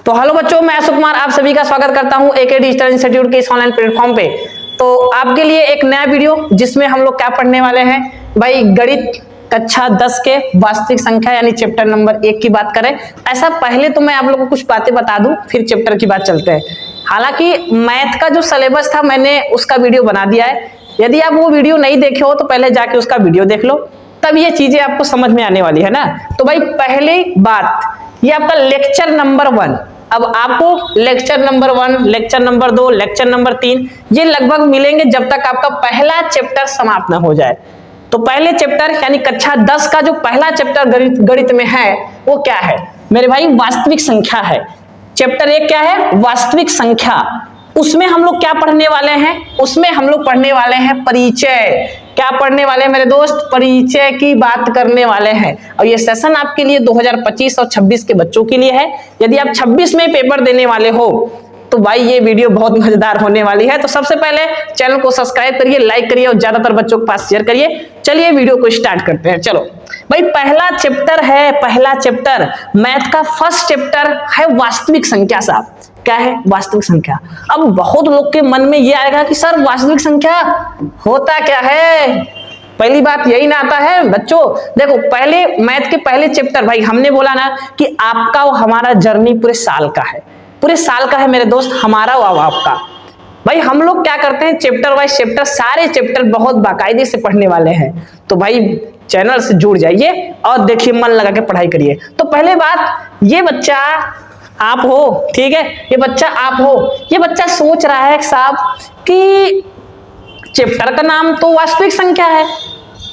तो हेलो बच्चों, मैं अशोक कुमार आप सभी का स्वागत करता हूं एके डिजिटल इंस्टीट्यूट के इस ऑनलाइन प्लेटफॉर्म पे। तो आपके लिए एक नया वीडियो जिसमें हम लोग क्या पढ़ने वाले हैं भाई, गणित कक्षा 10 के वास्तविक संख्या यानी चैप्टर नंबर 1 की बात करें। ऐसा पहले तो मैं आप लोगों को कुछ बातें बता दूं, फिर चैप्टर की बात चलते हैं। हालांकि मैथ का जो सिलेबस था मैंने उसका वीडियो बना दिया है। यदि आप वो वीडियो नहीं देखे हो तो पहले जाके उसका वीडियो देख लो, तब ये चीजें आपको समझ में आने वाली है ना। तो भाई पहली बात, ये आपका लेक्चर नंबर 1। अब आपको lecture number 1, lecture number 2, lecture number 3 ये लगभग मिलेंगे जब तक आपका पहला चैप्टर समाप्त ना हो जाए। तो पहले चैप्टर यानी कक्षा 10 का जो पहला चैप्टर गणित में है वो क्या है मेरे भाई? वास्तविक संख्या है। चैप्टर 1 क्या है? वास्तविक संख्या। उसमें हम लोग क्या पढ़ने वाले हैं? उसमें हम लोग पढ़ने वाले हैं परिचय। क्या पढ़ने वाले हैं मेरे दोस्त? परिचय की बात करने वाले हैं। और ये सेशन आपके लिए 2025 और 26 के बच्चों के लिए है। यदि आप 26 में पेपर देने वाले हो तो भाई ये वीडियो बहुत मजेदार होने वाली है। तो सबसे पहले चैनल को सब्सक्राइब करिए, लाइक करिए और ज्यादातर बच्चों के पास शेयर करिए। चलिए वीडियो को स्टार्ट करते हैं। चलो भाई, पहला चैप्टर है, पहला चैप्टर मैथ का फर्स्ट चैप्टर है वास्तविक संख्या। साहब क्या है वास्तविक संख्या? अब बहुत लोग के मन में ये आएगा कि सर वास्तविक संख्या होता क्या है? पहली बात यही ना आता है बच्चों। देखो पहले मैथ के पहले चैप्टर भाई हमने बोला ना कि आपका और हमारा जर्नी पूरे साल का है, पूरे साल का है मेरे दोस्त, हमारा और आपका। भाई हम लोग क्या करते हैं, चैप्टर वाइज चैप्टर सारे चैप्टर बहुत बाकायदे से पढ़ने वाले हैं। तो भाई चैनल से जुड़ जाइए और देखिए, मन लगा के पढ़ाई करिए। तो पहले बात, ये बच्चा आप हो, ठीक है, ये बच्चा आप हो। ये बच्चा सोच रहा है साहब कि चैप्टर का नाम तो वास्तविक संख्या है,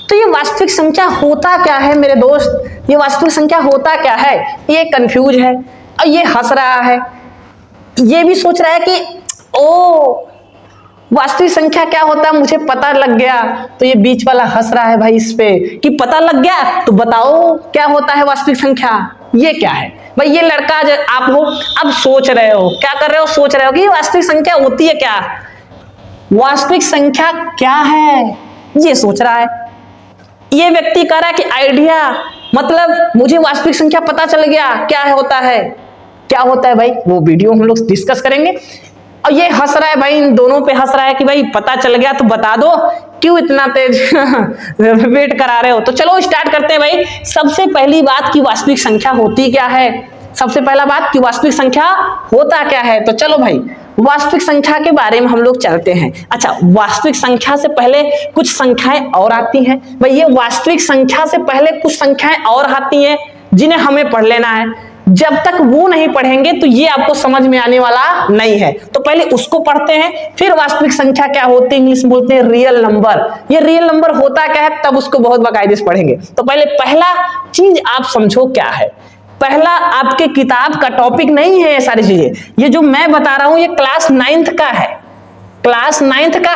तो ये वास्तविक संख्या होता क्या है मेरे दोस्त? ये वास्तविक संख्या होता क्या है? ये कंफ्यूज है और ये हंस रहा है। ये भी सोच रहा है कि ओ वास्तविक संख्या क्या होता है, मुझे पता लग गया। तो ये बीच वाला हंस रहा है भाई इस पे कि पता लग गया, तो बताओ क्या होता है वास्तविक संख्या? ये क्या है भाई? ये लड़का आप हो, अब सोच रहे हो, क्या कर रहे हो? सोच रहे हो कि वास्तविक संख्या होती है क्या, वास्तविक संख्या क्या है, ये सोच रहा है। ये व्यक्ति कह रहा है कि आइडिया, मतलब मुझे वास्तविक संख्या पता चल गया क्या होता है। क्या होता है भाई वो वीडियो हम लोग डिस्कस करेंगे। और ये हंस रहा है भाई, इन दोनों पे हंस रहा है कि भाई पता चल गया तो बता दो, क्यों इतना तेज वेट करा रहे हो? तो चलो स्टार्ट करते हैं भाई। सबसे पहली बात कि वास्तविक संख्या होती क्या है। सबसे पहला बात कि वास्तविक संख्या होता क्या है। तो चलो भाई वास्तविक संख्या के बारे में हम लोग चलते हैं। अच्छा, वास्तविक संख्या से पहले कुछ संख्याएं और आती हैं भाई। ये वास्तविक संख्या से पहले कुछ संख्याएं और आती हैं जिन्हें हमें पढ़ लेना है। जब तक वो नहीं पढ़ेंगे तो ये आपको समझ में आने वाला नहीं है। तो पहले उसको पढ़ते हैं, फिर वास्तविक संख्या क्या होती है, इंग्लिश में बोलते हैं रियल नंबर। ये रियल नंबर होता क्या है तब उसको बहुत बाकायदे से पढ़ेंगे। तो पहले पहला चीज आप समझो क्या है। पहला आपके किताब का टॉपिक नहीं है ये सारी चीजें, ये जो मैं बता रहा हूं ये क्लास 9th का है। क्लास 9th का,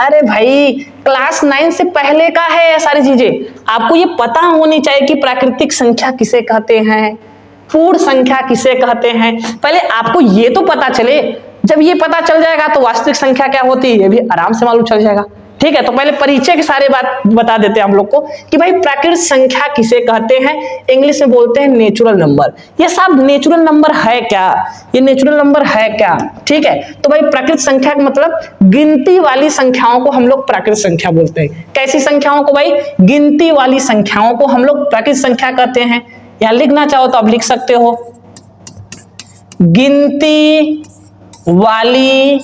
अरे भाई क्लास 9 से पहले का है ये सारी चीजें। आपको ये पता होनी चाहिए कि प्राकृतिक संख्या किसे कहते हैं, पूर्ण संख्या किसे कहते हैं। पहले आपको ये तो पता चले, जब ये पता चल जाएगा तो वास्तविक संख्या क्या होती है ये भी आराम से मालूम चल जाएगा। ठीक है, तो पहले परिचय के सारे बात बता देते हैं हम लोग को कि भाई प्राकृतिक संख्या किसे कहते हैं। इंग्लिश में बोलते हैं नेचुरल नंबर। ये सब नेचुरल नंबर है क्या? ये नेचुरल नंबर है क्या? ठीक है, तो भाई प्राकृतिक संख्या का मतलब गिनती वाली संख्याओं को हम लोग प्राकृतिक संख्या बोलते हैं। कैसी संख्याओं को भाई? गिनती वाली संख्याओं को हम लोग प्राकृतिक संख्या कहते हैं। यहां लिखना चाहो तो आप लिख सकते हो, गिनती वाली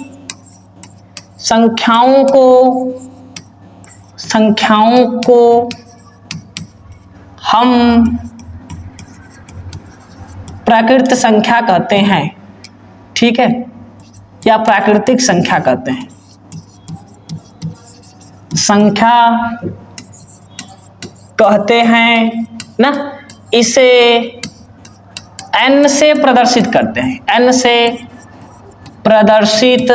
संख्याओं को हम प्राकृतिक संख्या कहते हैं। ठीक है, या प्राकृतिक संख्या कहते हैं। संख्या कहते हैं ना, इसे n से प्रदर्शित करते हैं, n से प्रदर्शित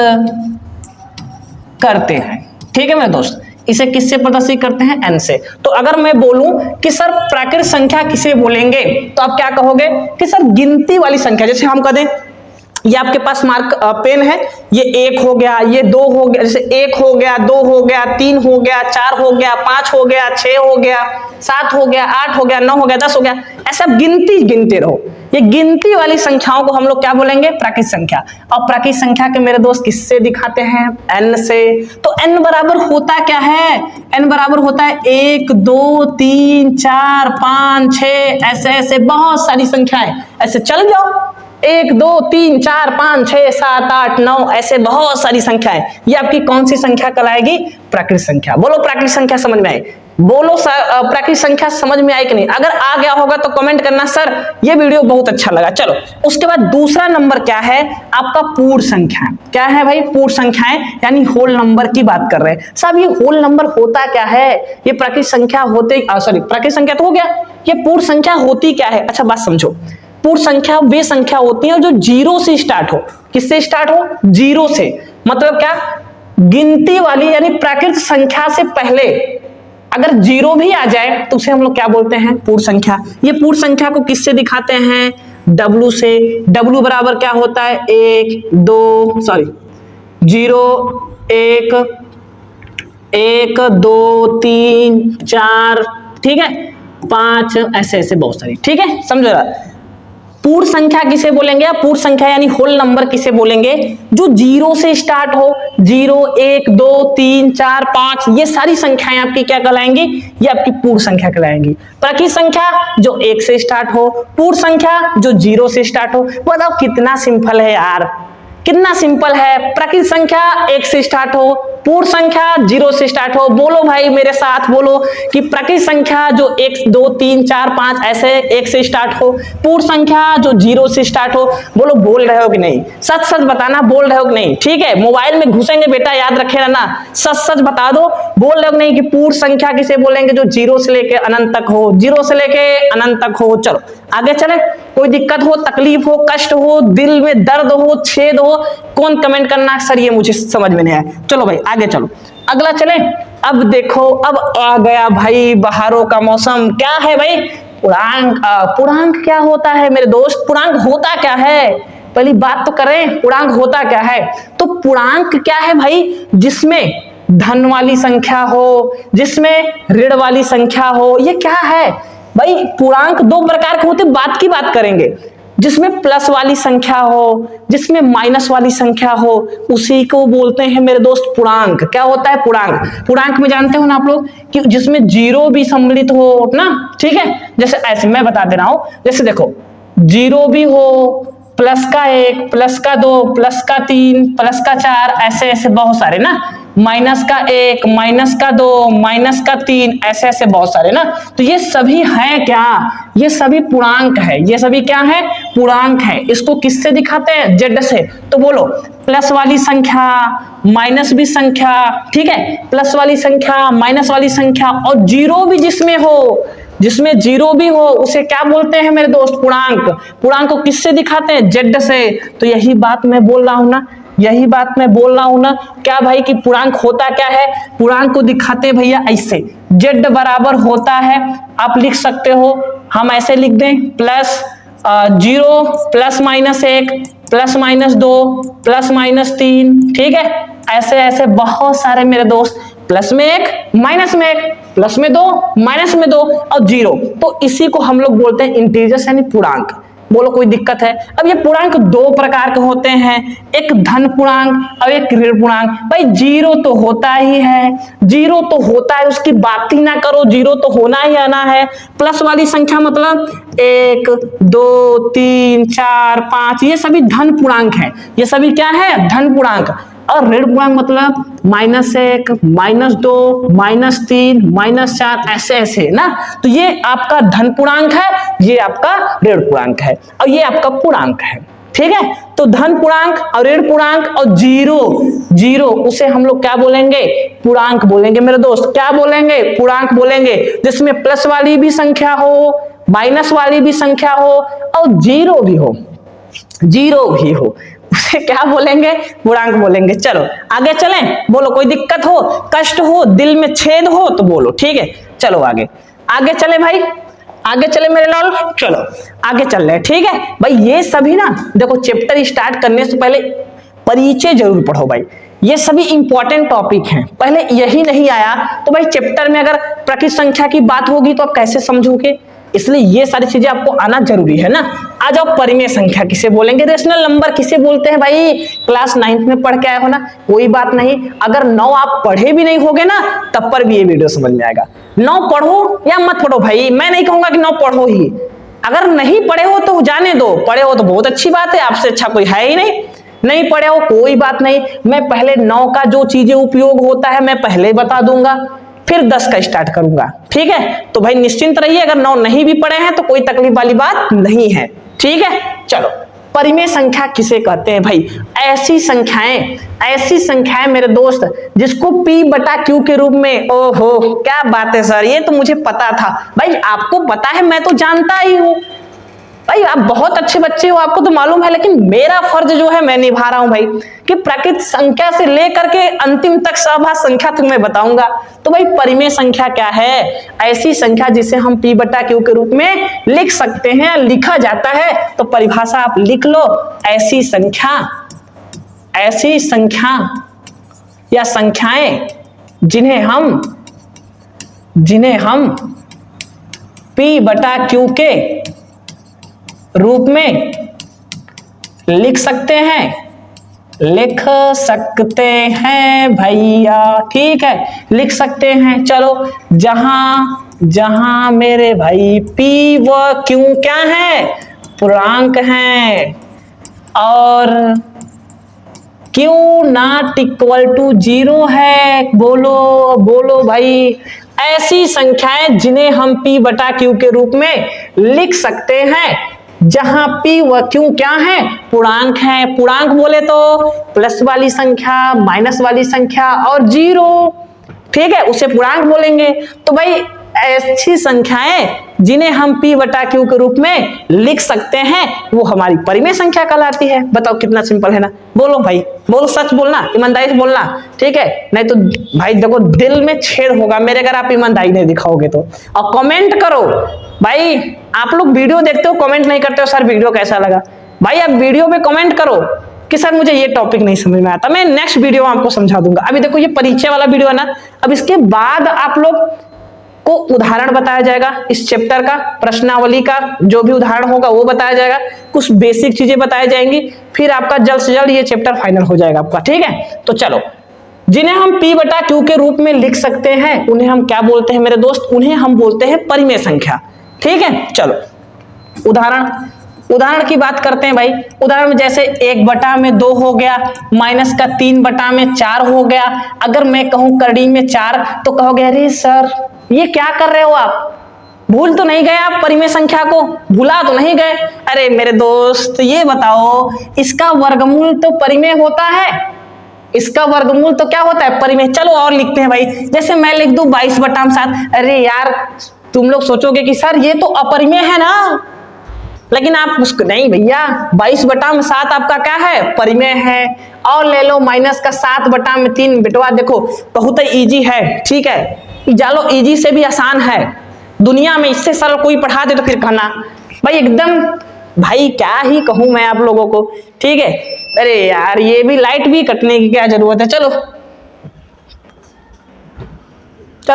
करते हैं। ठीक है मेरे दोस्त, इसे किससे प्रदर्शित करते हैं? n से। तो अगर मैं बोलूं कि सर प्राकृतिक संख्या किसे बोलेंगे तो आप क्या कहोगे कि सर गिनती वाली संख्या। जैसे हम कह दें ये आपके पास मार्क पेन है, ये 1 हो गया, ये 2 हो गया, जैसे 1 हो गया, 2 हो गया, 3 हो गया, 4 हो गया, 5 हो गया, 6 हो गया, 7 हो गया, 8 हो गया, 9 हो गया, 10 हो गया, ऐसा गिनती गिनते रहो। ये गिनती वाली संख्याओं को हम लोग क्या बोलेंगे? प्राकृत संख्या। और प्राकृत संख्या के मेरे दोस्त किससे दिखाते हैं? n से। तो n बराबर होता क्या है? n बराबर होता है 1 2 3 4 5 6, ऐसे ऐसे बहुत सारी संख्याएं, ऐसे चल जाओ 1 2 3 4 5 6 7 8 9, ऐसे बहुत सारी संख्याएं। ये आपकी कौन सी संख्या कहलाएगी? प्राकृत संख्या। बोलो प्राकृत संख्या समझ में आई? बोलो प्राकृत संख्या समझ में आई कि नहीं? अगर आ गया होगा तो कमेंट करना सर ये वीडियो बहुत अच्छा लगा। चलो उसके बाद दूसरा नंबर क्या है? आपका पूर्ण संख्या। क्या है भाई? पूर्ण संख्याएं, यानी होल नंबर की बात कर रहे हैं। साहब ये होल नंबर होता क्या है? ये प्राकृत संख्या होते सॉरी प्राकृत संख्या तो हो गया, ये पूर्ण संख्या होती क्या है? अच्छा बात समझो, पूर्ण संख्या वे संख्या होती है जो 0 से स्टार्ट हो। किससे स्टार्ट हो? 0 से। मतलब क्या? गिनती वाली यानी प्राकृत संख्या से पहले अगर 0 भी आ जाए तो उसे हम लोग क्या बोलते हैं? पूर्ण संख्या। ये पूर्ण संख्या को किससे दिखाते हैं? W से। W बराबर क्या होता है? 1 2 सॉरी 0 1 1 2 3 4, ठीक है, 5, ऐसे ऐसे बहुत सारी, ठीक है, समझो। पूर्ण संख्या किसे बोलेंगे? पूर्ण संख्या यानी होल नंबर किसे बोलेंगे? जो 0 से स्टार्ट हो। 0 1 2 3 4 5, ये सारी संख्याएं आपकी क्या कहलाएंगी? ये आपकी पूर्ण संख्या कहलाएंगी। प्राकृत संख्या जो 1 से स्टार्ट हो, पूर्ण संख्या जो 0 से स्टार्ट हो। बताओ कितना सिंपल है यार, कितना सिंपल है। प्राकृत संख्या 1 से स्टार्ट हो, पूर्ण संख्या 0 से स्टार्ट हो। बोलो भाई मेरे साथ बोलो कि प्राकृत संख्या जो 1 2 3 4 5 ऐसे 1 से स्टार्ट हो, पूर्ण संख्या जो 0 से स्टार्ट हो। बोलो बोल रहे हो कि नहीं? सच सच बताना, बोल रहे हो कि नहीं? ठीक है, मोबाइल में घुसेंगे बेटा, याद रखे ना, सच सच बता दो, बोल रहे हो कि नहीं कि पूर्ण संख्या किसे बोलेंगे? जो 0 से लेके अनंत तक हो, 0 से लेके अनंत तक हो। चलो आगे चले। कोई दिक्कत हो, तकलीफ हो, कष्ट हो, दिल में दर्द हो, छेद हो, कौन कमेंट करना सर ये मुझे समझ में नहीं आया। चलो भाई आगे चलो, अगला चले। अब देखो, अब आ गया भाई बहारों का मौसम। क्या है भाई? पूर्णांक। पूर्णांक क्या होता है मेरे दोस्त? पूर्णांक होता क्या है? पहली बात तो करें, पूर्णांक होता क्या है? तो पूर्णांक क्या है भाई? जिसमें धन वाली संख्या हो, जिसमें ऋण वाली संख्या हो। ये क्या है भाई? पूर्णांक 2 प्रकार के होते, बात की बात करेंगे। जिसमें प्लस वाली संख्या हो, जिसमें माइनस वाली संख्या हो, उसी को बोलते हैं मेरे दोस्त पूर्णांक। क्या होता है? पूर्णांक। पूर्णांक में जानते हो ना आप लोग कि जिसमें 0 भी सम्मिलित हो ना, ठीक है। जैसे ऐसे मैं बता दे रहा हूं, जैसे देखो 0 भी हो, प्लस का 1, प्लस का 2, प्लस का 3, प्लस का 4, ऐसे ऐसे बहुत सारे ना, माइनस का 1, माइनस का 2, माइनस का 3, ऐसे ऐसे बहुत सारे ना। तो ये सभी हैं क्या? ये सभी पूर्णांक है। ये सभी क्या है? पूर्णांक है। इसको किससे दिखाते हैं? जेड से। तो बोलो प्लस वाली संख्या, माइनस भी संख्या, ठीक है, प्लस वाली संख्या, माइनस वाली संख्या और 0 भी जिसमें हो, जिसमें 0 भी हो, उसे क्या बोलते हैं मेरे दोस्त? पूर्णांक। पूर्णांक को किससे दिखाते हैं? जेड से। तो यही बात मैं बोल रहा हूं ना, यही बात मैं बोल रहा हूं ना। क्या भाई कि पूर्णांक होता क्या है? पूर्णांक को दिखाते हैं भैया ऐसे, जेड बराबर होता है, आप लिख सकते हो, हम ऐसे लिख दें, plus 0 plus minus 1 plus minus 2 plus minus 3, ठीक है, ऐसे ऐसे बहुत सारे मेरे दोस्त। प्लस में 1, माइनस में 1, प्लस में 2, माइनस में 2 और 0। तो इसी को हम लोग बोलते हैं इंटीजर्स यानी पूर्णांक। बोलो कोई दिक्कत है? अब ये पूर्णांक 2 प्रकार के होते हैं, एक धन पूर्णांक और एक ऋण पूर्णांक। भाई 0 तो होता ही है, 0 तो होता है, उसकी बात ही ना करो, 0 तो होना ही आना है। प्लस वाली संख्या मतलब 1 2 3 4 5, ये सभी धन पूर्णांक है। ये सभी क्या है? धन पूर्णांक। और ऋण पूर्णांक मतलब -1, -2, -3, -4, ऐसे ऐसे ना। तो ये आपका धन पूर्णांक है, ये आपका ऋण पूर्णांक है और ये आपका पूर्णांक है, ठीक है। तो धन पूर्णांक और ऋण पूर्णांक और 0 उसे हम लोग क्या बोलेंगे? पूर्णांक बोलेंगे मेरे दोस्त। क्या बोलेंगे? पूर्णांक बोलेंगे। जिसमें प्लस वाली भी संख्या हो, माइनस वाली भी संख्या हो और 0 भी हो, 0 भी हो, उसे क्या बोलेंगे? पूर्णांक बोलेंगे। चलो आगे चलें। बोलो कोई दिक्कत हो, कष्ट हो, दिल में छेद हो तो बोलो, ठीक है। चलो आगे चले भाई। आगे चले मेरे लाल, चलो आगे चल रहे हैं। ठीक है भाई, ये सभी ना देखो चैप्टर स्टार्ट करने से पहले परिचय जरूर पढ़ो भाई, ये सभी इंपॉर्टेंट टॉपिक हैं। पहले यही नहीं आया तो भाई चैप्टर में अगर प्रकृत संख्या की बात होगी तो आप कैसे समझोगे, इसलिए ये सारी चीजें आपको आना जरूरी है ना। आ जाओ, परिमेय संख्या किसे बोलेंगे, रेशनल नंबर किसे बोलते हैं भाई, क्लास 9th में पढ़ के आए हो ना, कोई बात नहीं। अगर 9 आप पढ़े भी नहीं होगे ना तब पर भी ये वीडियो समझ में आएगा। 9 पढ़ो या मत पढ़ो भाई, मैं नहीं कहूंगा कि 9 पढ़ो ही, अगर नहीं पढ़े हो तो जाने दो, पढ़े हो तो बहुत अच्छी बात है, आपसे अच्छा कोई है ही नहीं। नहीं पढ़े हो कोई बात नहीं, मैं पहले 9 का जो चीजें उपयोग होता है मैं पहले बता दूंगा, फिर 10 का स्टार्ट करूंगा। ठीक है, तो भाई निश्चिंत रहिए, अगर 9 नहीं भी पढ़े हैं तो कोई तकलीफ वाली बात नहीं है। ठीक है, चलो परिमेय संख्या किसे कहते हैं भाई, ऐसी संख्याएं मेरे दोस्त जिसको P बटा Q के रूप में, ओहो क्या बात है सर, ये तो मुझे पता था भाई, आपको पता है, मैं तो जानता ही हूं भाई, आप बहुत अच्छे बच्चे हो, आपको तो मालूम है, लेकिन मेरा फर्ज जो है मैं निभा रहा हूं भाई, कि प्राकृत संख्या से लेकर के अंतिम तक सहभाज्य संख्या तक मैं बताऊंगा। तो भाई परिमेय संख्या क्या है, ऐसी संख्या जिसे हम P बटा Q के रूप में लिख सकते हैं, लिखा जाता है। तो परिभाषा आप लिख लो, ऐसी संख्या या संख्याएं जिन्हें हम P बटा Q के रूप में लिख सकते हैं भैया। ठीक है, लिख सकते हैं। चलो, जहां मेरे भाई P व Q क्या है, पूर्णांक हैं, और Q नॉट इक्वल टू 0 है। बोलो भाई, ऐसी संख्याएं जिन्हें हम P बटा Q के रूप में लिख सकते हैं, जहां P व Q क्या है, पूर्णांक है। पूर्णांक बोले तो प्लस वाली संख्या, माइनस वाली संख्या और 0, ठीक है, उसे पूर्णांक बोलेंगे। तो भाई ऐसी संख्याएं जिन्हें हम P बटा Q के रूप में लिख सकते हैं वो हमारी परिमेय संख्या कहलाती है। बताओ कितना सिंपल है ना। बोलो भाई, बोलो, सच बोलना, ईमानदारी से बोलना, ठीक है, नहीं तो भाई देखो दिल में छेद होगा मेरे अगर आप ईमानदारी नहीं दिखाओगे तो। और कमेंट करो भाई, आप लोग वीडियो देखते हो कमेंट नहीं करते हो, सर वीडियो कैसा लगा। भाई आप वीडियो पे कमेंट करो कि सर मुझे ये टॉपिक नहीं समझ में आता, मैं नेक्स्ट वीडियो में आपको समझा दूंगा। अभी देखो ये परिचय वाला वीडियो है ना, अब इसके बाद आप लोग को उदाहरण बताया जाएगा, इस चैप्टर का प्रश्नावली का जो भी उदाहरण होगा वो बताया जाएगा, कुछ बेसिक चीजें बताई जाएंगी, फिर आपका जल्द से जल्द ये चैप्टर फाइनल हो जाएगा आपका। ठीक है, तो चलो, जिन्हें हम P बटा Q के रूप में लिख सकते हैं उन्हें हम क्या बोलते हैं मेरे दोस्त, उन्हें हम बोलते हैं परिमेय संख्या। ठीक है, चलो उदाहरण की बात करते हैं भाई। उदाहरण में जैसे 1 बटा में 2 हो गया, माइनस का 3 बटा में 4 हो गया। अगर मैं कहूं करड़ी में 4 तो कहोगे अरे सर ये क्या कर रहे हो आप, भूल तो नहीं गए आप, परिमेय संख्या को भुला तो नहीं गए। अरे मेरे दोस्त ये बताओ, इसका वर्गमूल तो परिमेय होता है, इसका वर्गमूल तो क्या होता है, परिमेय। चलो और लिखते हैं भाई, जैसे मैं लिख दूं 22 बटा 7। अरे यार तुम लोग सोचोगे कि सर ये तो अपरिमेय है ना, लेकिन आप उसको नहीं भैया, 22 बटा 7 आपका क्या है, परिमेय है। और ले लो माइनस का 7 बटा 3। बेटवा देखो बहुत ही इजी है, ठीक है, जालो इजी से भी आसान है दुनिया में, इससे सरल कोई पढ़ा दे तो फिर कहना भाई एकदम, भाई क्या ही कहूं मैं आप लोगों को। ठीक है, अरे यार ये भी लाइट भी कटने की क्या जरूरत है। चलो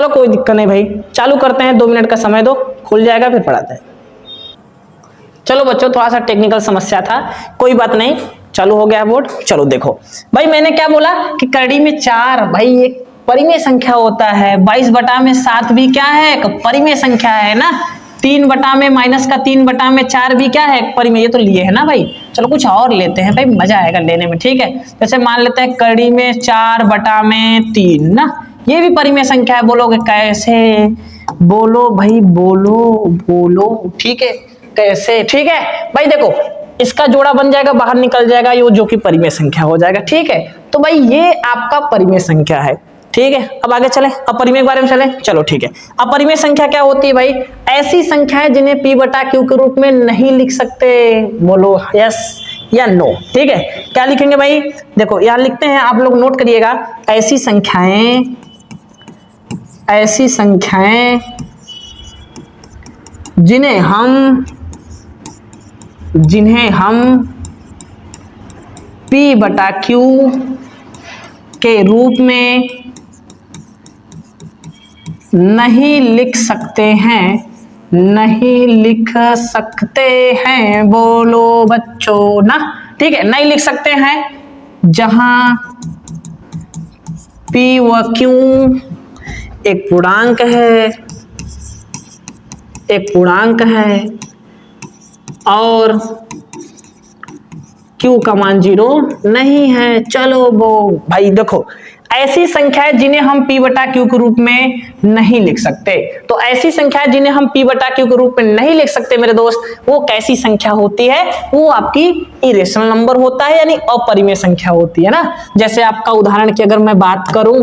कोई दिक्कत नहीं भाई, चालू करते हैं, 2 मिनट का समय दो, खुल जाएगा फिर पढ़ाते हैं। चलो बच्चों थोड़ा सा टेक्निकल समस्या था, कोई बात नहीं, चालू हो गया बोर्ड। चलो देखो भाई, मैंने क्या बोला कि करड़ी में 4 भाई एक परिमेय संख्या होता है, 22 बटा में 7 भी क्या है, एक परिमेय संख्या है ना। 3 बटा में माइनस का 3 बटा में 4 भी क्या है, परिमेय। ये तो लिए है ना भाई। चलो कुछ और लेते हैं भाई, मजा आएगा लेने में। ठीक है, जैसे मान लेते हैं करड़ी में 4 बटा में 3 ना, ये भी परिमेय संख्या है। बोलोगे कैसे, बोलो भाई, बोलो ठीक है, कैसे। ठीक है भाई, देखो इसका जोड़ा बन जाएगा, बाहर निकल जाएगा ये, जो कि परिमेय संख्या हो जाएगा। ठीक है, तो भाई ये आपका परिमेय संख्या है। ठीक है, अब आगे चले, अपरिमेय के बारे में चले। चलो ठीक है, अपरिमेय संख्या क्या होती है भाई, ऐसी संख्याएं जिन्हें P बटा Q के रूप में नहीं लिख सकते। बोलो यस या नो। ठीक है, क्या लिखेंगे भाई, देखो यहां लिखते हैं, आप लोग नोट करिएगा, ऐसी संख्याएं जिन्हें हम P बटा Q के रूप में नहीं लिख सकते हैं, बोलो बच्चों ना, ठीक है, नहीं लिख सकते हैं, जहां P व Q एक पूर्णांक है और Q का मान 0 नहीं है। चलो वो भाई देखो, ऐसी संख्याएं जिन्हें हम P बटा Q के रूप में नहीं लिख सकते, तो ऐसी संख्याएं जिन्हें हम P बटा Q के रूप में नहीं लिख सकते मेरे दोस्त, वो कैसी संख्या होती है? वो आपकी इरेशनल नंबर होता है, यानी अपरिमेय संख्या होती है ना। जैसे आपका उदाहरण की अगर मैं बात करूं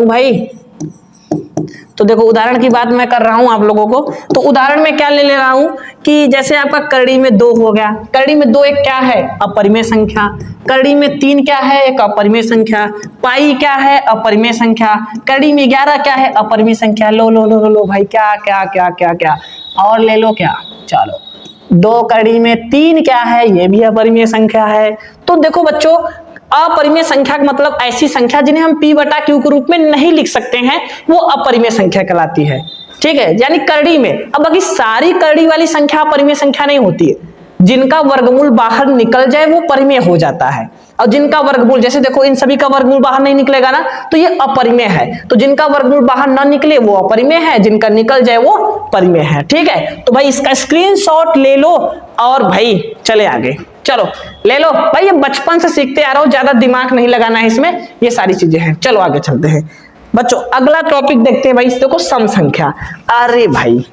भाई, तो देखो उदाहरण की बात मैं कर रहा हूं आप लोगों को, तो उदाहरण में क्या ले रहा हूं कि जैसे आपका करड़ी में 2 हो गया, करड़ी में 2 एक क्या है? अपरिमेय संख्या। करड़ी में 3 क्या है? एक अपरिमेय संख्या। पाई क्या है? अपरिमेय संख्या। करड़ी में 11 क्या है? अपरिमेय संख्या। लो भाई, क्या और ले लो क्या? चलो 2 करड़ी में 3 क्या है? ये भी अपरिमेय संख्या है। तो देखो बच्चों, अपरिमेय संख्या का मतलब ऐसी संख्या जिन्हें हम P बटा Q के रूप में नहीं लिख सकते हैं, वो अपरिमेय संख्या कहलाती है, ठीक है। यानी करड़ी में, अब बाकी सारी करड़ी वाली संख्या अपरिमेय संख्या नहीं होती है। जिनका वर्गमूल बाहर निकल जाए वो परिमेय हो जाता है, और जिनका वर्गमूल, जैसे देखो इन सभी का वर्गमूल बाहर नहीं निकलेगा ना, तो ये अपरिमेय है। तो जिनका वर्गमूल बाहर ना निकले वो अपरिमेय है, जिनका निकल जाए वो परिमेय है, ठीक है। तो भाई इसका स्क्रीनशॉट ले लो और भाई चले आगे। चलो ले लो भाई, ये बचपन से सीखते आ रहा हूं, ज्यादा दिमाग नहीं लगाना है इसमें, ये सारी चीजें हैं। चलो आगे चलते हैं बच्चों, अगला टॉपिक देखते हैं भाई, देखो सम संख्या। अरे भाई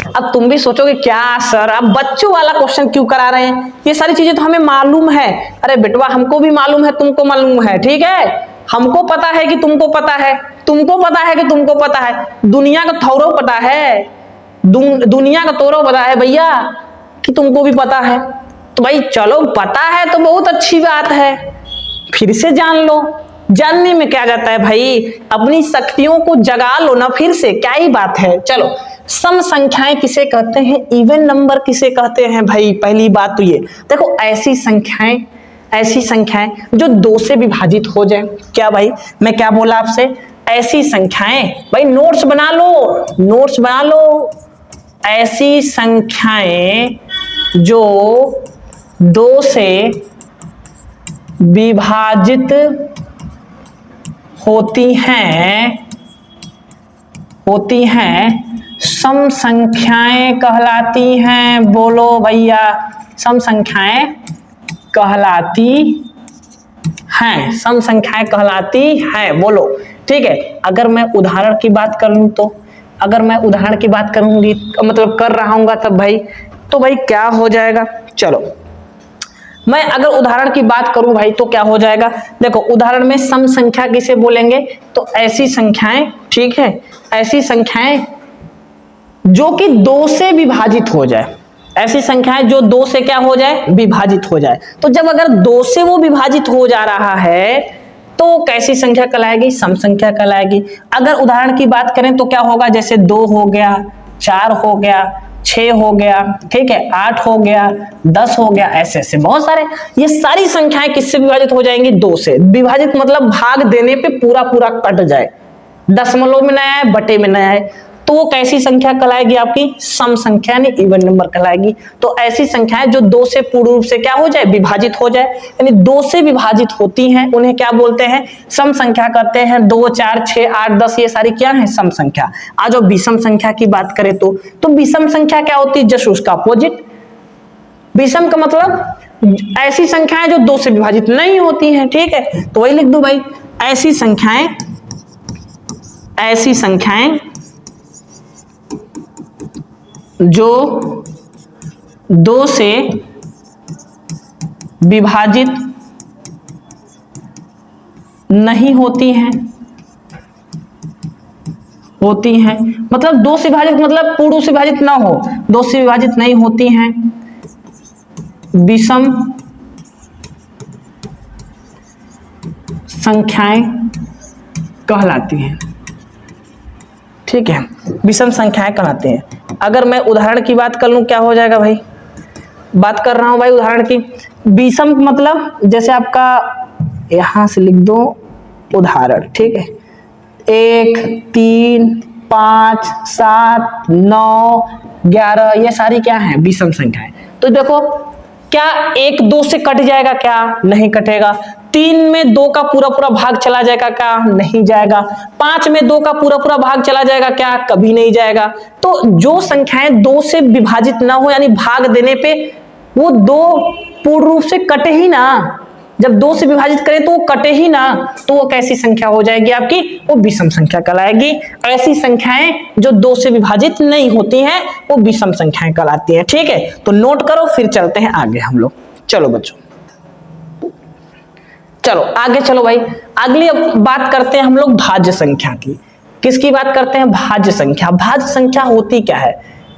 अब तुम भी सोचोगे क्या सर आप बच्चों वाला क्वेश्चन क्यों करा रहे हैं, ये सारी चीजें तो हमें मालूम है। अरे बेटवा हमको भी मालूम है, तुमको मालूम है, ठीक है। हमको पता है कि तुमको पता है, तुमको पता है कि तुमको पता है, दुनिया का थोड़ो पता है, दुनिया का तोरो पता है भैया कि तुमको भी पता है। तो भाई चलो पता है तो बहुत अच्छी बात है, फिर से जान लो, जानने में क्या जाता है भाई, अपनी शक्तियों को जगा लो ना फिर से, क्या ही बात है। चलो सम संख्याएं किसे कहते हैं, इवन नंबर किसे कहते हैं भाई, पहली बात तो ये देखो, ऐसी संख्याएं जो 2 से विभाजित हो जाए। क्या भाई मैं क्या बोला आपसे, ऐसी संख्याएं, भाई नोट्स बना लो, ऐसी संख्याएं जो 2 से विभाजित होती हैं सम संख्याएं कहलाती हैं। बोलो भैया, सम संख्याएं कहलाती हैं, बोलो, ठीक है। अगर मैं उदाहरण की बात करूं तो, अगर मैं उदाहरण की बात करूंगी मतलब कर रहा हूँ तब भाई, तो भाई क्या हो जाएगा, चलो मैं अगर उदाहरण की बात करूं भाई तो क्या हो जाएगा, देखो उदाहरण में सम संख्या किसे बोलेंगे, तो ऐसी संख्याएं, ठीक है, ऐसी संख्याएं जो कि 2 से विभाजित हो जाए, ऐसी संख्याएं जो 2 से क्या हो जाए, विभाजित हो जाए। तो जब अगर 2 से वो विभाजित हो जा रहा है तो कैसी संख्या कहलाएगी, सम संख्या कहलाएगी। अगर उदाहरण की बात करें तो क्या होगा, जैसे 2 हो गया, 4 हो गया, 6 हो गया, ठीक है, 8 हो गया, 10 हो गया, ऐसे बहुत सारे, ये सारी संख्याएं किससे विभाजित हो जाएंगी, 2 से विभाजित, मतलब भाग देने पे पूरा कट जाए, दशमलव में न आए, बटे में न आए, तो वो कैसी संख्या कहलाएगी, आपकी सम संख्या यानी इवन नंबर कहलाएगी। तो ऐसी संख्याएं जो 2 से पूर्ण रूप से क्या हो जाए, विभाजित हो जाए, यानी 2 से विभाजित होती हैं, उन्हें क्या बोलते हैं, सम संख्या कहते हैं। 2, 4, 6, 8, 10 ये सारी क्या है, सम संख्या। आज जो विषम संख्या की बात करें तो विषम संख्या क्या होती है, जस्ट उसका अपोजिट। विषम का मतलब ऐसी संख्याएं जो 2 से विभाजित नहीं होती हैं, ठीक है। तो वही लिख दो भाई, ऐसी संख्याएं जो 2 से विभाजित नहीं होती हैं, मतलब 2 से विभाजित मतलब पूर्ण से विभाजित ना हो, 2 से विभाजित नहीं होती हैं, विषम संख्याएं कहलाती हैं। ठीक है, विषम संख्याएं कहलाती हैं। अगर मैं उदाहरण की बात कर लूं, क्या हो जाएगा भाई, बात कर रहा हूं भाई उदाहरण की। विषम मतलब जैसे आपका यहां से लिख दो उदाहरण, ठीक है, 1, 3, 5, 7, 9, 11, ये सारी क्या है, विषम संख्याएं। तो देखो क्या 1 2 से कट जाएगा, क्या नहीं कटेगा। 3 में 2 का पूरा पूरा भाग चला जाएगा, क्या नहीं जाएगा। 5 में 2 का पूरा पूरा भाग चला जाएगा, क्या कभी नहीं जाएगा। तो जो संख्याएं 2 से विभाजित ना हो, यानी भाग देने पे वो 2 पूर्ण रूप से कटे ही ना, जब 2 से विभाजित करें तो वो कटे ही ना, तो वो कैसी संख्या हो जाएगी आपकी, वो विषम संख्या कहलाएगी। ऐसी संख्याएं जो 2 से विभाजित नहीं होती हैं वो विषम संख्याएं कहलाती हैं। ठीक है, तो नोट करो, फिर चलते हैं आगे हम लोग। चलो बच्चों, चलो आगे चलो भाई। अगली बात करते हैं हम लोग भाज्य संख्या की। किसकी बात करते हैं, भाज्य संख्या। भाज्य संख्या होती क्या है,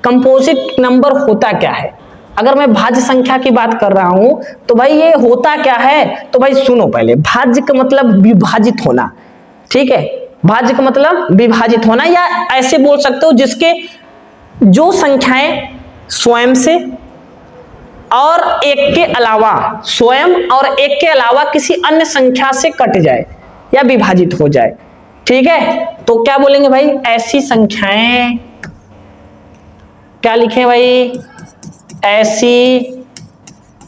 कंपोजिट नंबर होता क्या है। अगर मैं भाज्य संख्या की बात कर रहा हूं तो भाई ये होता क्या है, तो भाई सुनो पहले। भाज्य का मतलब विभाजित होना, ठीक है, भाज्य का मतलब विभाजित होना, या ऐसे बोल सकते हो जिसके जो संख्याएं स्वयं से और एक के अलावा, स्वयं और एक के अलावा किसी अन्य संख्या से कट जाए या विभाजित हो जाए। ठीक है, तो क्या बोलेंगे भाई, ऐसी संख्याएं, क्या लिखें भाई, ऐसी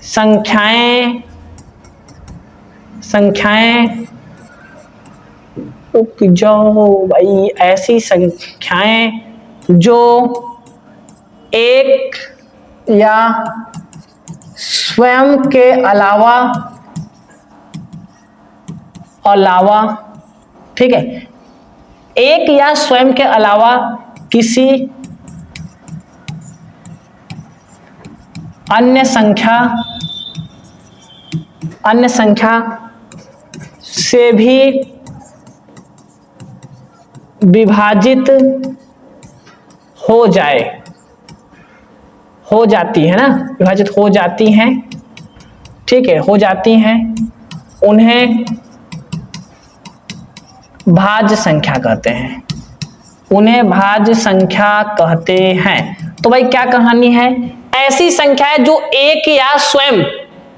संख्याएं रुक जाओ भाई, ऐसी संख्याएं जो एक या स्वयं के अलावा, ठीक है, एक या स्वयं के अलावा किसी अन्य संख्या से भी विभाजित हो जाती है ना, विभाजित हो जाती हैं। ठीक है, हो जाती हैं, उन्हें भाज्य संख्या कहते हैं, उन्हें भाज्य संख्या कहते हैं। तो भाई क्या कहानी है, ऐसी संख्याएं जो एक या स्वयं,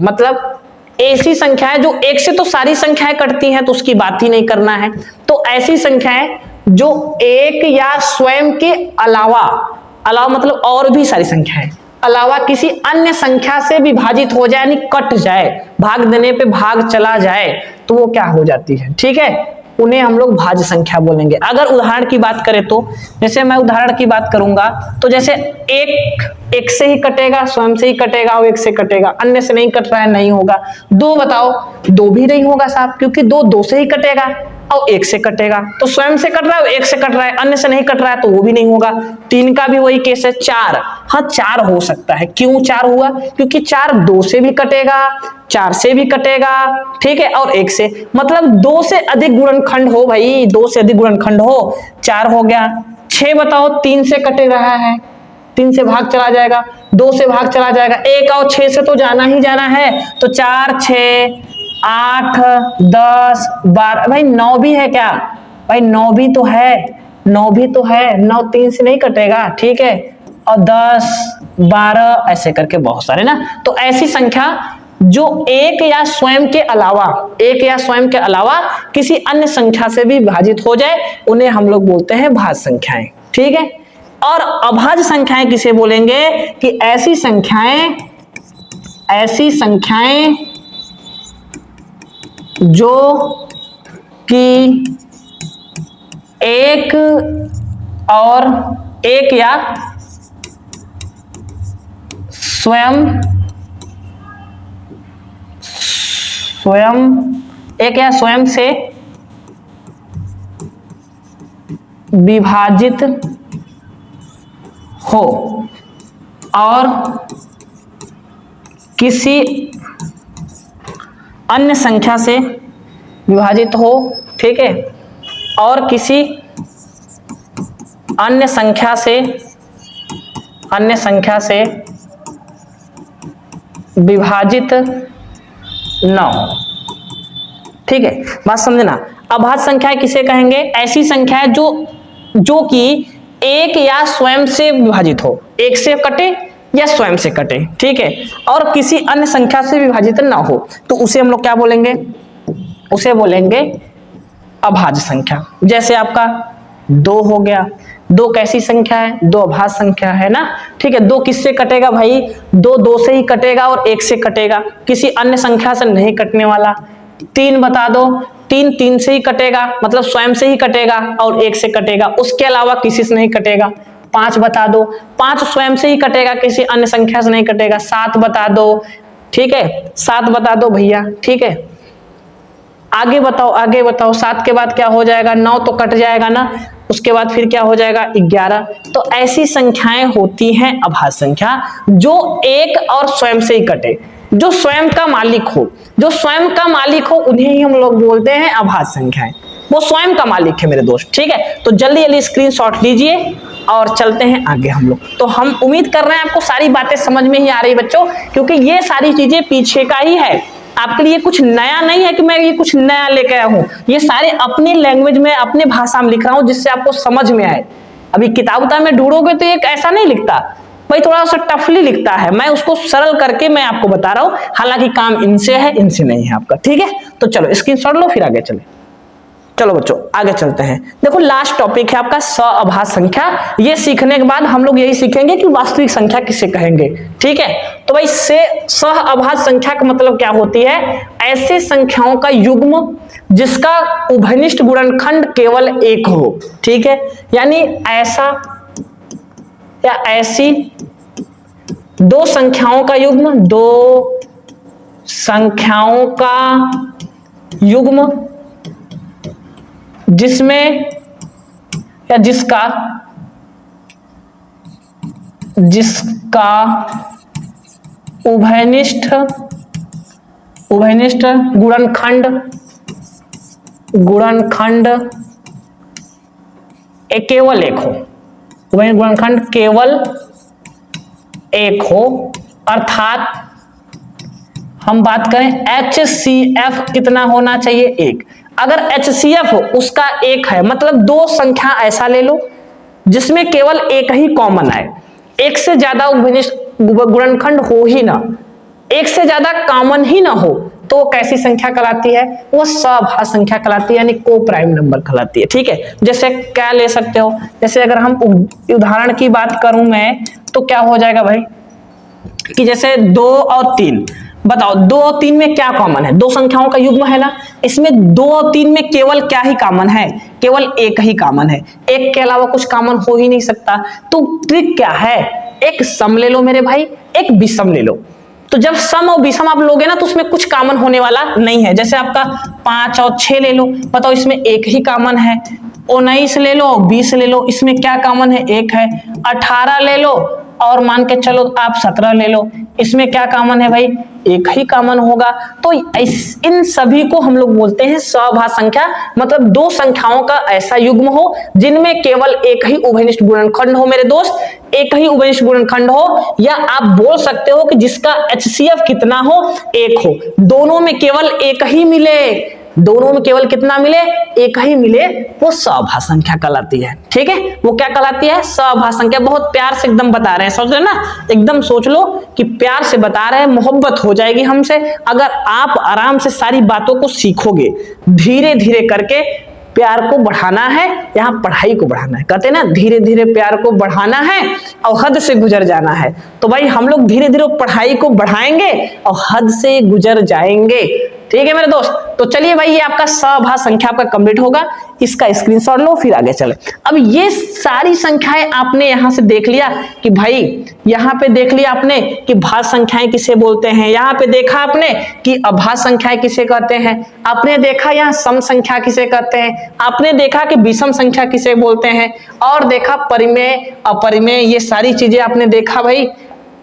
मतलब ऐसी संख्याएं जो एक से तो सारी संख्याएं कटती हैं तो उसकी बात ही नहीं करना है। तो ऐसी संख्याएं जो एक या स्वयं के अलावा मतलब और भी सारी संख्याएं अलावा किसी अन्य संख्या से विभाजित हो जाए, यानी कट जाए, भाग देने पे भाग चला जाए, तो वो क्या हो जाती है। ठीक है, उन्हें हम लोग भाज्य संख्या बोलेंगे। अगर उदाहरण की बात करें तो जैसे मैं उदाहरण की बात करूंगा तो जैसे एक से ही कटेगा, स्वयं से ही कटेगा, और एक से कटेगा, अन्य से नहीं कट रहा है, नहीं होगा। 2 बताओ, 2 भी नहीं होगा साहब, क्योंकि 2 से ही कटेगा और 1 से कटेगा, तो स्वयं से कट रहा है, 1 से कट रहा है, अन्य से नहीं कट रहा है, तो वो भी नहीं होगा। 3 का भी वही केस है। 4, हाँ 4 हो सकता है। क्यों 4 हुआ, क्योंकि 4 2 से भी कटेगा, 4 से भी कटेगा, ठीक है, और 1 से, मतलब 2 से अधिक गुणनखंड हो भाई, 2 से अधिक गुणनखंड हो, 4 हो गया। 6 बताओ, 3 से कटे रहा है, 3 से भाग चला जाएगा, 2 से भाग चला जाएगा, 1 और 6 से तो जाना ही जाना है, तो 4 6 8 10 12, भाई 9 भी है क्या, भाई 9 भी तो है, 9 भी तो है, 9 3 से नहीं कटेगा, ठीक है, और 10 12 ऐसे करके बहुत सारे ना। तो ऐसी संख्या जो एक या स्वयं के अलावा किसी अन्य संख्या से भी विभाजित हो जाए, उन्हें हम लोग बोलते हैं भाज्य संख्याएं। ठीक है, और अभाज्य संख्याएं किसे बोलेंगे, कि ऐसी संख्याएं जो कि एक या स्वयं से विभाजित हो और किसी अन्य संख्या से विभाजित हो, ठीक है, और किसी अन्य संख्या से विभाजित न हो। ठीक है, बात समझना। अभाज्य संख्याएं किसे कहेंगे, ऐसी संख्याएं जो जो कि एक या स्वयं से विभाजित हो, एक से कटे या स्वयं से कटे, ठीक है, और किसी अन्य संख्या से विभाजित ना हो, तो उसे हम लोग क्या बोलेंगे, उसे बोलेंगे अभाज्य संख्या। जैसे आपका 2 हो गया, 2 कैसी संख्या है, 2 अभाज्य संख्या है ना, ठीक है। 2 किससे कटेगा भाई, 2 से ही कटेगा और 1 से कटेगा, किसी अन्य संख्या से नहीं कटने वाला। 3 बता दो, 3 से ही कटेगा, मतलब स्वयं से ही कटेगा और 1 से कटेगा, उसके अलावा किसी से नहीं कटेगा। 5 बता दो, 5 स्वयं से ही कटेगा, किसी अन्य संख्या से नहीं कटेगा। 7 बता दो, ठीक है, 7 बता दो भैया, ठीक है। आगे बताओ, आगे बताओ, 7 के बाद क्या हो जाएगा, 9 तो कट जाएगा ना, उसके बाद फिर क्या हो जाएगा 11। तो ऐसी संख्याएं होती हैं अभाज्य संख्या, जो एक और स्वयं से ही कटे, जो स्वयं का मालिक हो, जो स्वयं का मालिक हो उन्हें ही हम लोग बोलते हैं अभाज्य संख्याएं, वो स्वयं का मालिक है मेरे दोस्त, ठीक है। तो जल्दी जल्दी स्क्रीनशॉट लीजिए और चलते हैं आगे हम लोग। तो हम उम्मीद कर रहे हैं आपको सारी बातें समझ में ही आ रही बच्चों, क्योंकि ये सारी चीजें पीछे का ही है, आपके लिए कुछ नया नहीं है कि मैं ये कुछ नया लेके आया हूं, ये सारे अपने लैंग्वेज में, अपने भाषा में लिख रहा हूं, जिससे आपको समझ में आए। अभी किताब में ढूंढोगे तो एक ऐसा नहीं लिखता भाई, थोड़ा सा टफली लिखता है, मैं उसको सरल करके मैं आपको बता रहा हूं, हालांकि काम इनसे है, इनसे नहीं है आपका, ठीक है। तो चलो स्क्रीनशॉट लो, फिर आगे चले। चलो बच्चों आगे चलते हैं। देखो लास्ट टॉपिक है आपका सअभाज्य संख्या। ये सीखने के बाद हम लोग यही सीखेंगे कि वास्तविक संख्या किसे कहेंगे, ठीक है। तो भाई सअभाज्य संख्या का मतलब क्या होती है, ऐसे संख्याओं का युग्म जिसका उभयनिष्ठ गुणनखंड केवल 1 हो, ठीक है। यानी ऐसा या ऐसी 2 संख्याओं का युग्म, 2 संख्याओं का युग्म जिसमें या जिसका उभयनिष्ठ गुणनखंड केवल 1 हो, उभयनिष्ठ गुणनखंड केवल 1 हो, अर्थात हम बात करें HCF कितना होना चाहिए, 1। अगर HCF हो उसका 1 है, मतलब 2 संख्या ऐसा ले लो जिसमें केवल 1 ही कॉमन आए, 1 से ज्यादा उभयनिष्ठ गुणनखंड हो ही ना, 1 से ज्यादा कॉमन ही ना हो, तो वो कैसी संख्या कहलाती है, वो सअभाज्य संख्या कहलाती है, यानी को प्राइम नंबर कहलाती है, ठीक है। जैसे क्या ले सकते हो, जैसे अगर हम उदाहरण की बात करूं मैं, तो क्या हो जाएगा भाई कि जैसे 2 और 3, बताओ 2 और 3 में क्या कॉमन है, 2 संख्याओं का युग्म है ना, इसमें 2 और 3 में केवल क्या ही कॉमन है, केवल 1 ही कॉमन है, 1 के अलावा कुछ कॉमन हो ही नहीं सकता। तो ट्रिक क्या है, एक सम ले लो मेरे भाई, एक विषम ले लो। तो जब सम और विषम आप लोगे ना तो उसमें कुछ कॉमन होने वाला नहीं है। जैसे आपका 5 और 6 ले लो, बताओ इसमें 1 ही कॉमन है। 19 ले लो, 20 ले लो, इसमें क्या कॉमन है, 1 है। 18 ले लो और मान के चलो आप 17 ले लो, इसमें क्या कॉमन है भाई, 1 ही कॉमन होगा। तो इन सभी को हम लोग बोलते हैं सअभाज्य संख्या, मतलब 2 संख्याओं का ऐसा युग्म हो जिनमें केवल 1 ही उभयनिष्ठ गुणनखंड हो मेरे दोस्त, 1 ही उभयनिष्ठ गुणनखंड हो, या आप बोल सकते हो कि जिसका HCF कितना हो, 1 हो, दोनों में केवल 1 ही मिले, दोनों में केवल कितना मिले, 1 ही मिले, वो सअभाज्य संख्या कहलाती है, ठीक है। वो क्या कहलाती है, सअभाज्य संख्या। बहुत प्यार से एकदम बता रहे हैं, समझ रहे ना, एकदम सोच लो कि प्यार से बता रहे हैं, मोहब्बत हो जाएगी हमसे अगर आप आराम से सारी बातों को सीखोगे। धीरे धीरे करके प्यार को बढ़ाना है, यहाँ पढ़ाई को बढ़ाना है, कहते हैं ना धीरे धीरे प्यार को बढ़ाना है और हद से गुजर जाना है। तो भाई हम लोग धीरे धीरे पढ़ाई को बढ़ाएंगे और हद से गुजर जाएंगे, ठीक है मेरे दोस्त। तो चलिए भाई, ये आपका सअभाज्य संख्या आपका कंप्लीट होगा, इसका स्क्रीनशॉट लो, फिर आगे चले। अब ये सारी संख्याएं आपने यहां से देख लिया कि भाई, यहां पे देख लिया आपने कि भाज्य संख्याएं किसे बोलते हैं, यहां पे देखा आपने कि अभाज्य संख्याएं किसे कहते हैं, आपने देखा यहाँ सम संख्या किसे कहते हैं, आपने देखा कि विषम संख्या किसे बोलते हैं, और देखा परिमेय अपरिमेय, ये सारी चीजें आपने देखा भाई।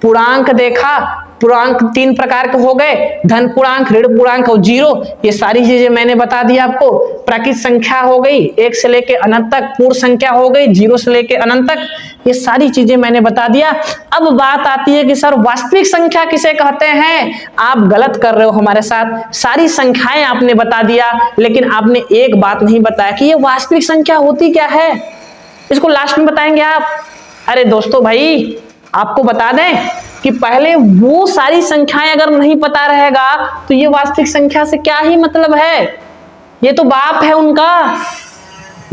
पूर्णांक देखा, पूर्णांक 3 प्रकार के हो गए, धन पूर्णांक, ऋण पूर्णांक और 0, ये सारी चीजें मैंने बता दी आपको। प्राकृत संख्या हो गई 1 से लेके अनंत तक, पूर्ण संख्या हो गई 0 से लेके अनंत तक, ये सारी चीजें मैंने बता दिया। अब बात आती है कि सर वास्तविक संख्या किसे कहते हैं। आप गलत कर रहे हो हमारे साथ, सारी संख्याएं आपने बता दिया, लेकिन आपने एक बात नहीं बताया कि ये वास्तविक संख्या होती क्या है। इसको लास्ट में बताएंगे आप। अरे दोस्तों भाई आपको बता दें कि पहले वो सारी संख्याएं अगर नहीं पता रहेगा तो ये वास्तविक संख्या से क्या ही मतलब है। ये तो बाप है उनका,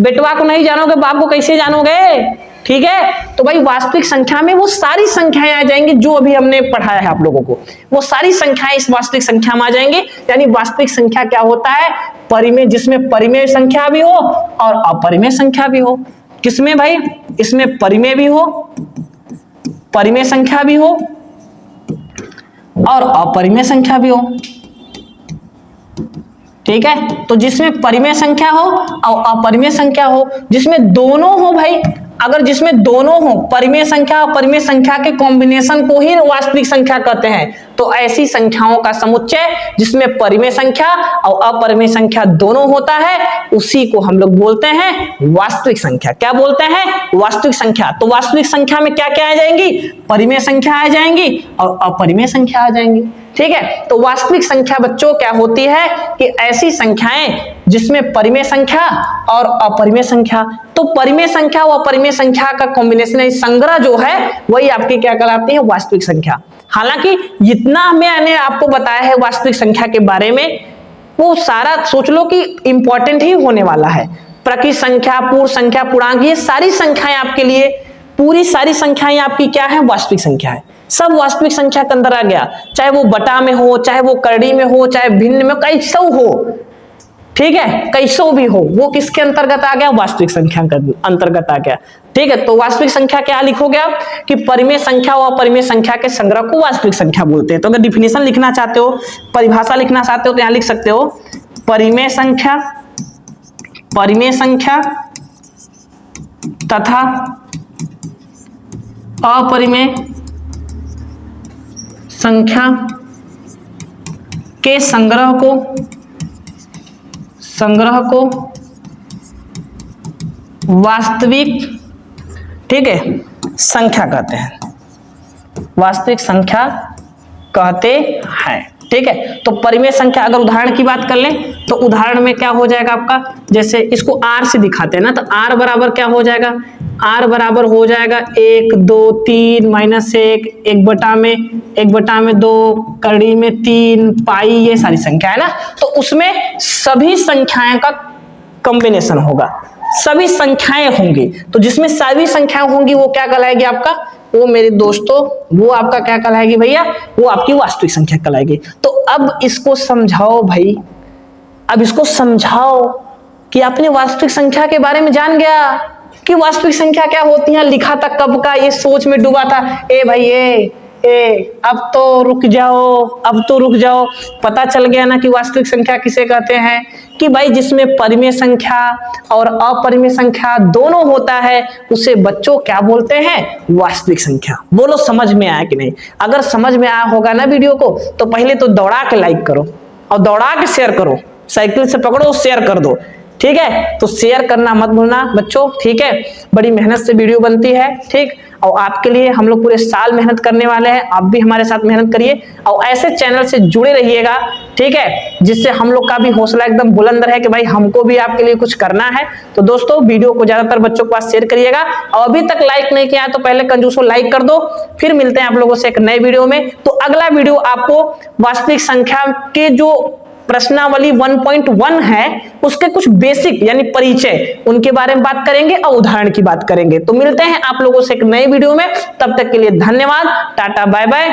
बेटवा को नहीं जानोगे बाप को कैसे जानोगे। ठीक है, तो भाई वास्तविक संख्या में वो सारी संख्याएं आ जाएंगी जो अभी हमने पढ़ाया है आप लोगों को, वो सारी संख्याएं इस वास्तविक संख्या में आ जाएंगी। यानी वास्तविक संख्या क्या होता है, परिमेय, जिसमें परिमेय संख्या भी हो और अपरिमेय संख्या भी हो। किसमें भाई, इसमें परिमेय भी हो, परिमेय संख्या भी हो और अपरिमेय संख्या भी हो। ठीक है, तो जिसमें परिमेय संख्या हो और अपरिमेय संख्या हो, जिसमें दोनों हो भाई, अगर जिसमें दोनों हो, परिमेय संख्या और अपरिमेय संख्या के कॉम्बिनेशन को ही वास्तविक संख्या कहते हैं। तो ऐसी संख्याओं का समुच्चय जिसमें परिमेय संख्या और अपरिमेय संख्या दोनों होता है, उसी को हम लोग बोलते हैं वास्तविक संख्या। क्या बोलते हैं, वास्तविक संख्या। तो वास्तविक संख्या में क्या क्या आ जाएंगी, परिमेय संख्या आ जाएंगी और अपरिमेय संख्या आ जाएंगी। ठीक है, तो वास्तविक संख्या बच्चों क्या होती है कि ऐसी संख्याएं जिसमें परिमेय संख्या और अपरिमेय संख्या, तो परिमेय संख्या और अपरिमेय संख्या का कॉम्बिनेशन, संग्रह जो है वही आपकी क्या कहलाती है, वास्तविक संख्या। हालांकि जितना मैंने आपको बताया है वास्तविक संख्या के बारे में, वो सारा सोच लो कि इंपॉर्टेंट ही होने वाला है। प्रकृत संख्या, पूर्ण संख्या, पूर्णांक, ये सारी संख्याएं आपके लिए, पूरी सारी संख्याएं आपकी क्या है, वास्तविक संख्या है। सब वास्तविक संख्या के अंदर आ गया, चाहे वो बटा में हो, चाहे वो करड़ी में हो, चाहे भिन्न में, कैसो हो। ठीक है, कैसो भी हो, वो किसके अंतर्गत आ गया, वास्तविक संख्या के अंतर्गत आ गया। ठीक है, तो वास्तविक संख्या क्या लिखोगे आप कि परिमेय संख्या और अपरिमेय संख्या के संग्रह को वास्तविक संख्या बोलते हैं। तो अगर डिफिनेशन लिखना चाहते हो, परिभाषा लिखना चाहते हो तो यहां लिख सकते हो, परिमेय संख्या, परिमेय संख्या तथा अपरिमेय संख्या के संग्रह को वास्तविक, ठीक है, संख्या कहते हैं, वास्तविक संख्या कहते हैं। ठीक है, तो परिमेय संख्या, अगर उदाहरण की बात कर लें तो उदाहरण में क्या हो जाएगा आपका, जैसे इसको r से दिखाते हैं ना, तो r बराबर क्या हो जाएगा, r बराबर हो जाएगा 1 2 3 -1, 1/2, करड़ी में 3, पाई, ये सारी संख्या है ना। तो उसमें सभी संख्याएं का कॉम्बिनेशन होगा, सभी संख्याएं होंगी। तो जिसमें सभी संख्याएं होंगी वो क्या कहलाएगी आपका, वो मेरे दोस्तों, वो आपका क्या कहलाएगी भैया, वो आपकी वास्तविक संख्या कहलाएगी। तो अब इसको समझाओ भाई, अब इसको समझाओ कि आपने वास्तविक संख्या के बारे में जान गया कि वास्तविक संख्या क्या होती है। लिखा था कब का, ये सोच में डूबा था, ए भाई अब तो रुक जाओ, अब तो रुक जाओ। पता चल गया ना कि वास्तविक संख्या किसे कहते हैं, कि भाई जिसमें परिमेय संख्या और अपरिमेय संख्या दोनों होता है, उसे बच्चों क्या बोलते हैं, वास्तविक संख्या। बोलो समझ में आया कि नहीं। अगर समझ में आया होगा ना वीडियो को, तो पहले तो दौड़ा के लाइक करो और दौड़ा के शेयर करो, साइकिल से पकड़ो शेयर कर दो। ठीक है, तो शेयर करना मत भूलना बच्चों। ठीक है, बड़ी मेहनत से वीडियो बनती है। ठीक, और आपके लिए हम लोग पूरे साल मेहनत करने वाले हैं, आप भी हमारे साथ मेहनत करिए और ऐसे चैनल से जुड़े रहिएगा। ठीक है, जिससे हम लोग का भी हौसला एकदम बुलंद रहे कि भाई हमको भी आपके लिए कुछ करना है। तो दोस्तों वीडियो को ज्यादातर बच्चों के पास शेयर करिएगा, और अभी तक लाइक नहीं किया है तो पहले कंजूसो लाइक कर दो। फिर मिलते हैं आप लोगों से एक नए वीडियो में। तो अगला वीडियो आपको वास्तविक संख्या के जो प्रश्नावली 1.1 है, उसके कुछ बेसिक यानी परिचय, उनके बारे में बात करेंगे और उदाहरण की बात करेंगे। तो मिलते हैं आप लोगों से एक नए वीडियो में, तब तक के लिए धन्यवाद, टाटा बाय बाय।